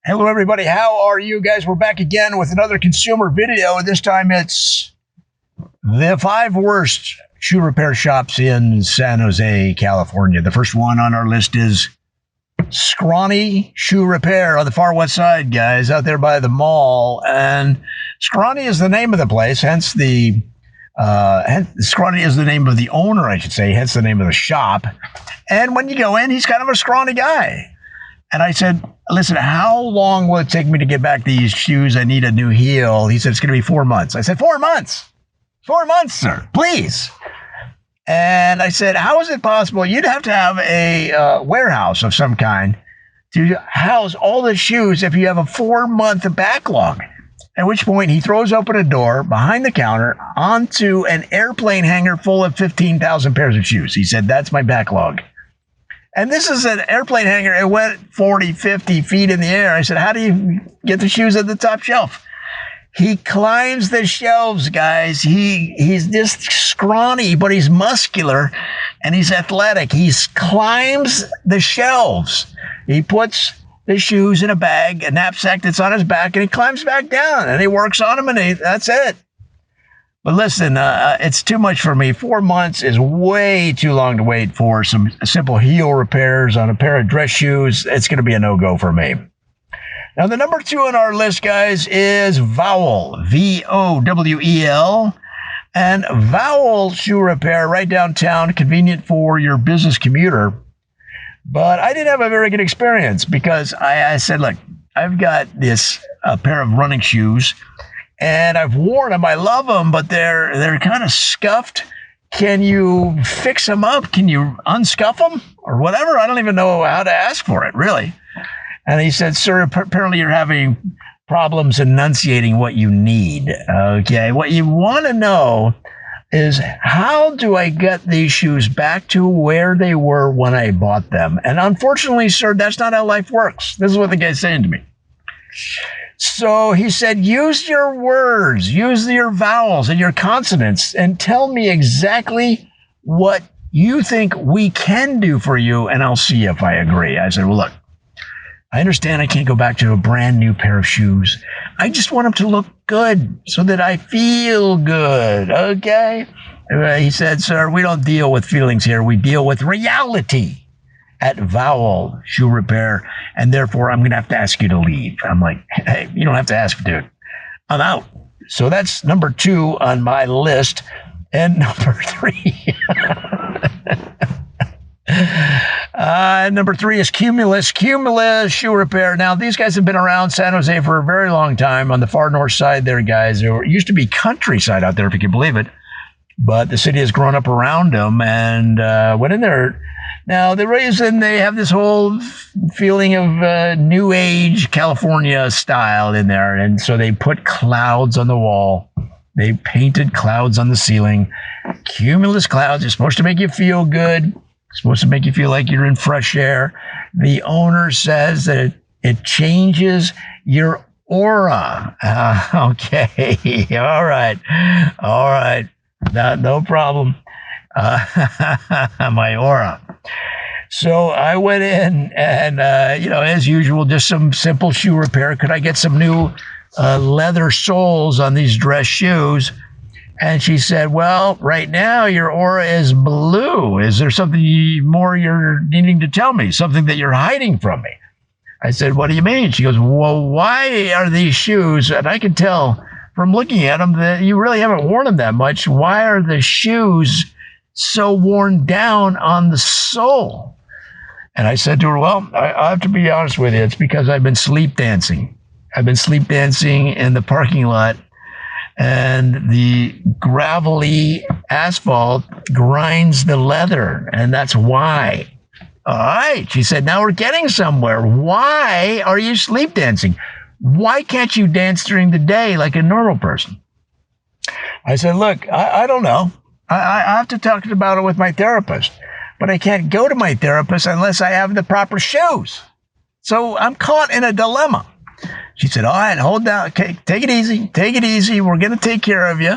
Hello, everybody. How are you guys? We're back again with another consumer video. This time it's the 5 worst shoe repair shops in San Jose, California. The first one on our list is Scrawny Shoe Repair on the far west side, guys, out there by the mall. And Scrawny is the name of the place, hence Scrawny is the name of the owner, I should say, hence the name of the shop. And when you go in, he's kind of a scrawny guy. And I said, listen, how long will it take me to get back these shoes? I need a new heel. He said, it's going to be 4 months. I said, 4 months? 4 months, sir, please. And I said, how is it possible? You'd have to have a warehouse of some kind to house all the shoes if you have a 4-month backlog. At which point he throws open a door behind the counter onto an airplane hangar full of 15,000 pairs of shoes. He said, that's my backlog. And this is an airplane hangar. It went 40, 50 feet in the air. I said, how do you get the shoes at the top shelf? He climbs the shelves, guys. He's just scrawny, but he's muscular and he's athletic. He climbs the shelves. He puts the shoes in a bag, a knapsack that's on his back, and he climbs back down and he works on them, and that's it. But listen, it's too much for me. 4 months is way too long to wait for some simple heel repairs on a pair of dress shoes. It's going to be a no-go for me. Now, the number 2 on our list, guys, is Vowel, V-O-W-E-L. And Vowel Shoe Repair right downtown, convenient for your business commuter. But I didn't have a very good experience because I said, look, I've got this pair of running shoes, and I've worn them. I love them, but they're kind of scuffed. Can you fix them up? Can you unscuff them or whatever? I don't even know how to ask for it, really. And he said, sir, apparently you're having problems enunciating what you need. Okay, what you want to know is, how do I get these shoes back to where they were when I bought them? And unfortunately, sir, that's not how life works. This is what the guy's saying to me. So he said, use your words, use your vowels and your consonants, and tell me exactly what you think we can do for you, and I'll see if I agree. I said, well, look, I understand I can't go back to a brand new pair of shoes. I just want them to look good so that I feel good, okay? He said, sir, we don't deal with feelings here. We deal with reality at Vowel Shoe Repair, and therefore I'm going to have to ask you to leave. I'm like, hey, you don't have to ask, dude. I'm out. So that's number 2 on my list. And number 3. Number 3 is Cumulus. Cumulus Shoe Repair. Now, these guys have been around San Jose for a very long time on the far north side there, guys. There used to be countryside out there, if you can believe it. But the city has grown up around them, and went in there. Now, the reason they have this whole feeling of new age California style in there, and so they put clouds on the wall. They painted clouds on the ceiling. Cumulus clouds are supposed to make you feel good. It's supposed to make you feel like you're in fresh air. The owner says that it changes your aura. Okay, all right. No problem. My aura. So I went in and, as usual, just some simple shoe repair. Could I get some new leather soles on these dress shoes? And she said, well, right now your aura is blue. Is there something more you're needing to tell me? Something that you're hiding from me? I said, what do you mean? She goes, well, why are these shoes, and I can tell from looking at them that you really haven't worn them that much. Why are the shoes so worn down on the sole? And I said to her, well, I have to be honest with you. It's because I've been sleep dancing. I've been sleep dancing in the parking lot, and the gravelly asphalt grinds the leather, and that's why. All right, she said, now we're getting somewhere. Why are you sleep dancing? Why can't you dance during the day like a normal person? I said, look, I don't know. I have to talk about it with my therapist, but I can't go to my therapist unless I have the proper shoes. So I'm caught in a dilemma. She said, all right, hold down. Okay, take it easy. Take it easy. We're going to take care of you.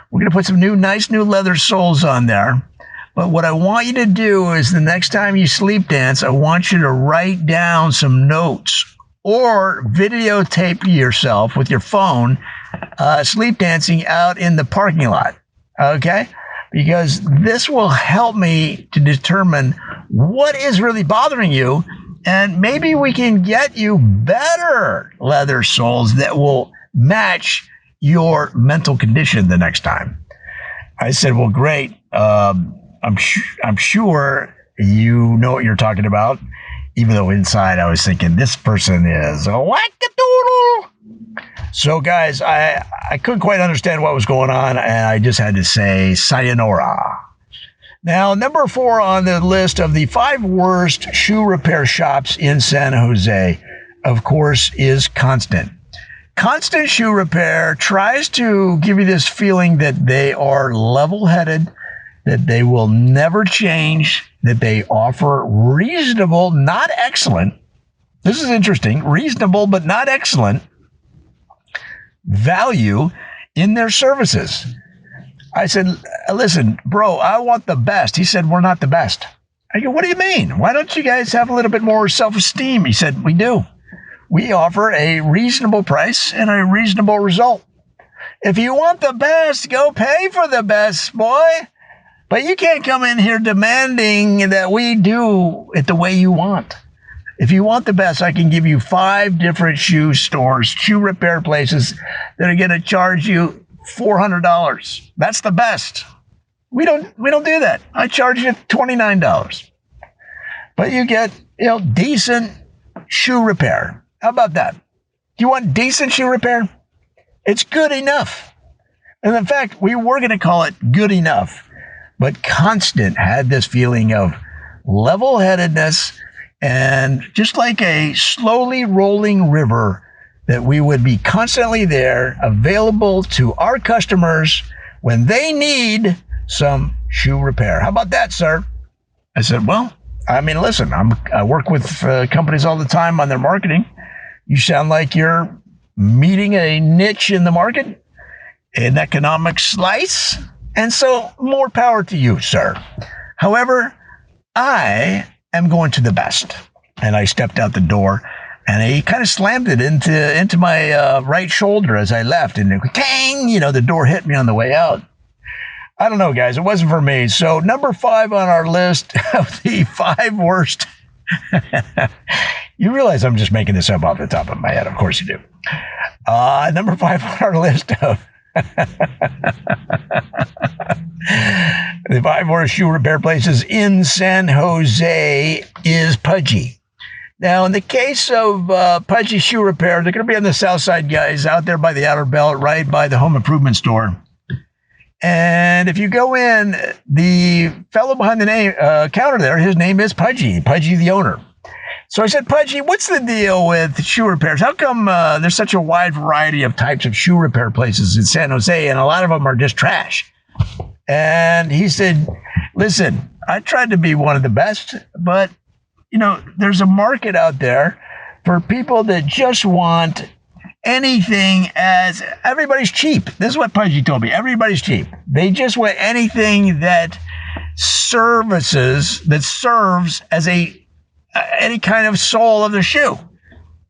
We're going to put some nice new leather soles on there. But what I want you to do is the next time you sleep dance, I want you to write down some notes or videotape yourself with your phone sleep dancing out in the parking lot. Okay? Because this will help me to determine what is really bothering you, and maybe we can get you better leather soles that will match your mental condition the next time. I said, well, great. I'm sure you know what you're talking about, even though inside I was thinking this person is a wackadoodle. So, guys, I couldn't quite understand what was going on, and I just had to say sayonara. Now, number 4 on the list of the 5 worst shoe repair shops in San Jose, of course, is Constant. Constant Shoe Repair tries to give you this feeling that they are level-headed, that they will never change, that they offer reasonable, not excellent. This is interesting. Reasonable, but not excellent value in their services. I said, listen, bro, I want the best. He said, we're not the best. I go, what do you mean? Why don't you guys have a little bit more self-esteem? He said, we do. We offer a reasonable price and a reasonable result. If you want the best, go pay for the best, boy. But you can't come in here demanding that we do it the way you want. If you want the best, I can give you 5 different shoe stores, shoe repair places that are going to charge you $400. That's the best. We don't do that. I charge you $29. But you get, decent shoe repair. How about that? Do you want decent shoe repair? It's good enough. And in fact, we were going to call it good enough. But Constant had this feeling of level-headedness, and just like a slowly rolling river, that we would be constantly there, available to our customers when they need some shoe repair. How about that, sir? I said, well, I mean, listen, I work with companies all the time on their marketing. You sound like you're meeting a niche in the market, an economic slice, and so more power to you, sir. However, I am going to the best. And I stepped out the door, and he kind of slammed it into my right shoulder as I left, and tang, the door hit me on the way out. I don't know, guys. It wasn't for me. So number 5 on our list of the 5 worst. You realize I'm just making this up off the top of my head. Of course you do. Number 5 on our list of the 5 worst shoe repair places in San Jose is Pudgy. Now, in the case of Pudgy Shoe Repair, they're going to be on the south side, guys, out there by the Outer Belt, right by the home improvement store. And if you go in, the fellow behind the counter there, his name is Pudgy the owner. So I said, Pudgy, what's the deal with shoe repairs? How come there's such a wide variety of types of shoe repair places in San Jose, and a lot of them are just trash? And he said, listen, I tried to be one of the best, but, there's a market out there for people that just want anything as everybody's cheap. This is what Pudgy told me. Everybody's cheap. They just want anything that serves as any kind of sole of the shoe,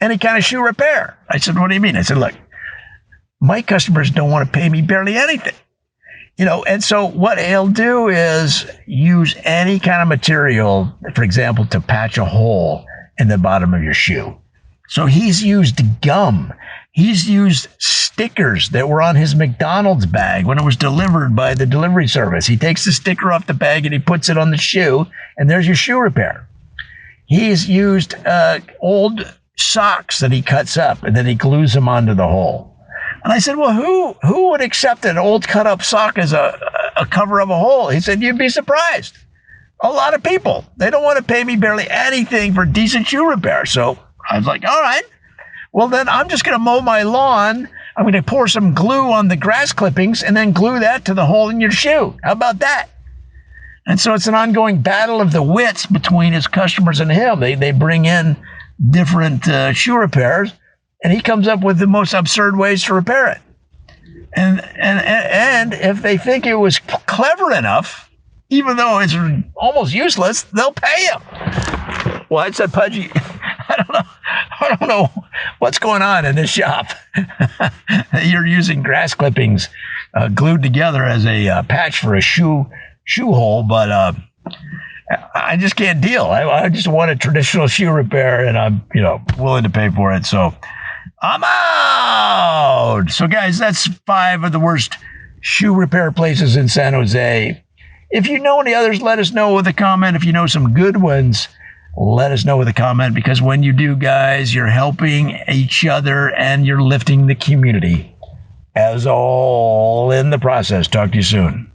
any kind of shoe repair. I said, what do you mean? I said, look, my customers don't want to pay me barely anything. And so what he'll do is use any kind of material, for example, to patch a hole in the bottom of your shoe. So he's used gum. He's used stickers that were on his McDonald's bag when it was delivered by the delivery service. He takes the sticker off the bag and he puts it on the shoe, and there's your shoe repair. He's used old socks that he cuts up, and then he glues them onto the hole. And I said, well, who would accept an old cut-up sock as a cover of a hole? He said, you'd be surprised. A lot of people. They don't want to pay me barely anything for decent shoe repair. So I was like, all right. Well, then I'm just going to mow my lawn. I'm going to pour some glue on the grass clippings and then glue that to the hole in your shoe. How about that? And so it's an ongoing battle of the wits between his customers and him. They bring in different shoe repairs, and he comes up with the most absurd ways to repair it. And if they think it was clever enough, even though it's almost useless, they'll pay him. Well, I said, Pudgy, I don't know What's going on in this shop? You're using grass clippings glued together as a patch for a shoe hole, but I just can't deal. I just want a traditional shoe repair, and I'm willing to pay for it. So I'm out. So guys, that's 5 of the worst shoe repair places in San Jose. If you know any others, let us know with a comment. If you know some good ones, let us know with a comment, because when you do, guys, you're helping each other and you're lifting the community as all in the process. Talk to you soon.